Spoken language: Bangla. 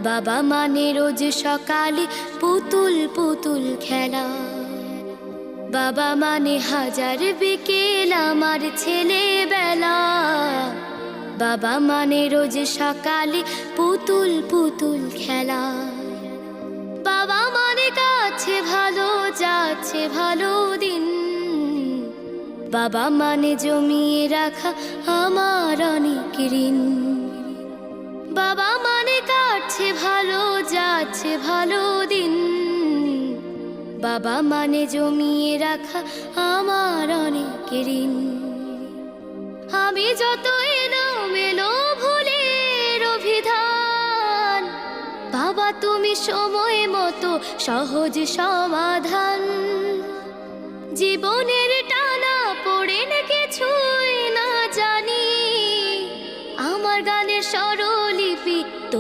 বাবা মানে রোজ সকালে পুতুল পুতুল খেলা। বাবা মানে হাজার বিকেল আমার ছেলেবেলা। বাবা মানে রোজ সকালে পুতুল পুতুল খেলা। বাবা মানে কাছে ভালো যাচ্ছে ভালো দিন। বাবা মানে জমিয়ে রাখা আমার অনেক ঋণ। বাবা মানে কাটছে ভালো যাচ্ছে ভালো দিন। বাবা মানে জমিয়ে রাখা আমার অনেক ঋণ। আমি যত এলোমেলো ভুলের অভিধান, বাবা তুমি সময় মতো সহজ সমাধান। জীবনের